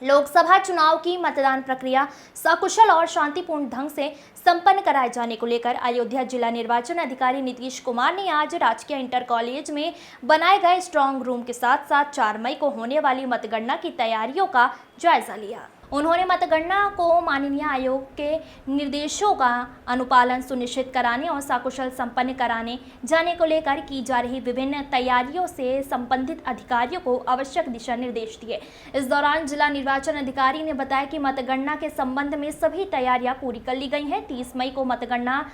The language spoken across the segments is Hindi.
लोकसभा चुनाव की मतदान प्रक्रिया सकुशल और शांतिपूर्ण ढंग से संपन्न कराए जाने को लेकर अयोध्या जिला निर्वाचन अधिकारी नीतीश कुमार ने आज राजकीय इंटर कॉलेज में बनाए गए स्ट्रांग रूम के साथ साथ 4 मई को होने वाली मतगणना की तैयारियों का जायजा लिया। उन्होंने मतगणना को माननीय आयोग के निर्देशों का अनुपालन सुनिश्चित कराने और सकुशल संपन्न कराने जाने को लेकर की जा रही विभिन्न तैयारियों से संबंधित अधिकारियों को आवश्यक दिशा निर्देश दिए। इस दौरान जिला निर्वाचन अधिकारी ने बताया कि मतगणना के संबंध में सभी तैयारियां पूरी कर ली गई हैं। 30 मई को मतगणना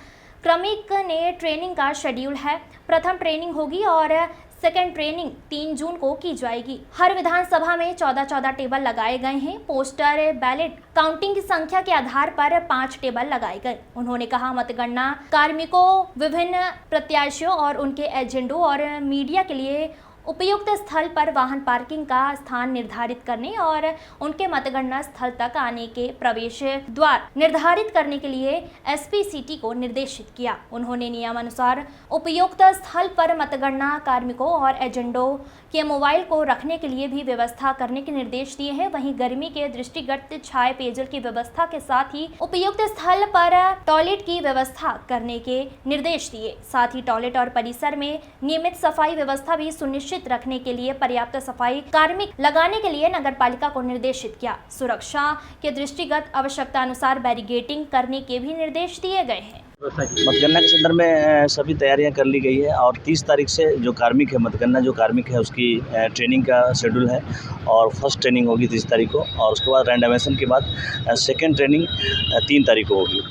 क्रमिक ने ट्रेनिंग का शेड्यूल है। प्रथम ट्रेनिंग होगी और सेकेंड ट्रेनिंग 3 जून को की जाएगी। हर विधानसभा में 14-14 टेबल लगाए गए हैं। पोस्टर बैलेट काउंटिंग की संख्या के आधार पर 5 टेबल लगाए गए। उन्होंने कहा मतगणना कार्मिकों, विभिन्न प्रत्याशियों और उनके एजेंटों और मीडिया के लिए उपयुक्त स्थल पर वाहन पार्किंग का स्थान निर्धारित करने और उनके मतगणना स्थल तक आने के प्रवेश द्वार निर्धारित करने के लिए एसपी सिटी को निर्देशित किया। उन्होंने नियमानुसार उपयुक्त स्थल पर मतगणना कार्मिकों और एजेंटों के मोबाइल को रखने के लिए भी व्यवस्था करने के निर्देश दिए हैं। वहीं गर्मी के दृष्टिगत छाए पेयजल की व्यवस्था के साथ ही उपयुक्त स्थल पर टॉयलेट की व्यवस्था करने के निर्देश दिए। साथ ही टॉयलेट और परिसर में नियमित सफाई व्यवस्था भी सुनिश्चित रखने के लिए पर्याप्त सफाई कार्मिक लगाने के लिए नगरपालिका को निर्देशित किया। सुरक्षा के दृष्टिगत आवश्यकता अनुसार बैरिकेडिंग करने के भी निर्देश दिए गए हैं। मतगणना के संदर्भ में सभी तैयारियां कर ली गई है और 30 तारीख से जो कार्मिक है, मतगणना जो कार्मिक है उसकी ट्रेनिंग का शेड्यूल है और फर्स्ट ट्रेनिंग होगी 30 तारीख को और उसके बाद रैंडमाइजेशन के बाद सेकेंड ट्रेनिंग 3 तारीख को होगी।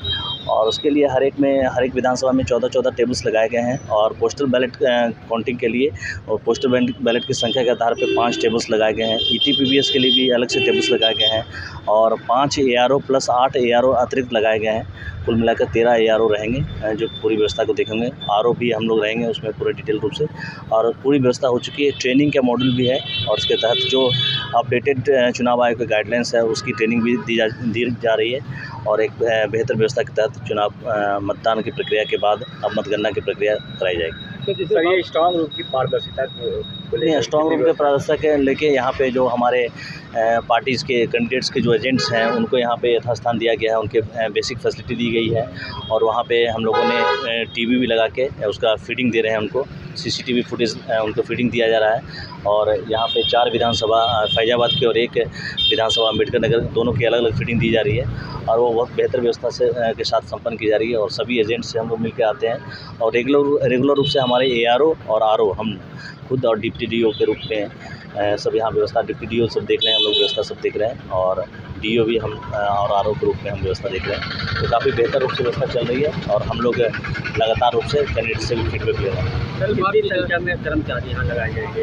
और उसके लिए हर एक विधानसभा में 14-14 टेबल्स लगाए गए हैं और पोस्टल बैलेट काउंटिंग के लिए और पोस्टल बैलेट की संख्या के आधार पर 5 टेबल्स लगाए गए हैं। ETPBS के लिए भी अलग से टेबल्स लगाए गए हैं और 5 ARO प्लस 8 ARO अतिरिक्त लगाए गए हैं। कुल मिलाकर 13 ARO रहेंगे जो पूरी व्यवस्था को देखेंगे। RO भी हम लोग रहेंगे उसमें पूरे डिटेल रूप से और पूरी व्यवस्था हो चुकी है। ट्रेनिंग का मॉड्यूल भी है और उसके तहत जो अपडेटेड चुनाव आयोग के गाइडलाइंस है उसकी ट्रेनिंग भी दी जा रही है और एक बेहतर व्यवस्था के तहत चुनाव मतदान की प्रक्रिया के बाद अब मतगणना की प्रक्रिया कराई जाएगी। तो ये स्ट्रांग रूम की पारदर्शिता नहीं, स्ट्रांग रूम के पारदर्शिता के लेके यहाँ पे जो हमारे पार्टीज़ के कैंडिडेट्स के जो एजेंट्स हैं उनको यहाँ पे यथास्थान दिया गया है। उनके बेसिक फैसिलिटी दी गई है और वहाँ पे हम लोगों ने टीवी भी लगा के उसका फीडिंग दे रहे हैं। उनको CCTV फुटेज उनको फीडिंग दिया जा रहा है और यहाँ पे 4 विधानसभा फैजाबाद की और 1 विधानसभा अम्बेडकर नगर दोनों की अलग अलग फीडिंग दी जा रही है और वो बहुत बेहतर व्यवस्था से के साथ संपन्न की जा रही है और सभी एजेंट से हम लोग मिल के आते हैं और रेगुलर रूप से हमारे ARO और RO हम खुद और डिप्टी DO के रूप में सब यहाँ व्यवस्था डिप्टी DO सब देख रहे हैं। हम लोग व्यवस्था सब देख रहे हैं और DO भी हम और RO के रूप में हम व्यवस्था देख रहे हैं। तो काफ़ी बेहतर रूप से व्यवस्था चल रही है और हम लोग लगातार रूप से कैंडिडेट से भी फीडबैक ले रहे हैं। संख्या में कर्मचारी यहाँ लगाए जाएंगे।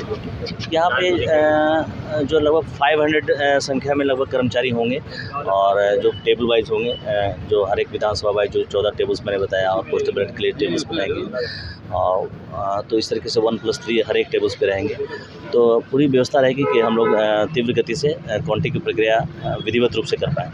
यहाँ पे जो लगभग 500 संख्या में लगभग कर्मचारी होंगे और जो टेबल वाइज होंगे, जो हर एक विधानसभा वाइज जो 14 टेबल्स मैंने बताया और पोस्टल बैलेट के लिए टेबल्स बनाएंगे और तो इस तरीके से 1+3 हर एक टेबल्स पे रहेंगे। तो पूरी व्यवस्था रहेगी कि हम लोग तीव्र गति से काउंटिंग की प्रक्रिया विधिवत रूप से कर पाएँ।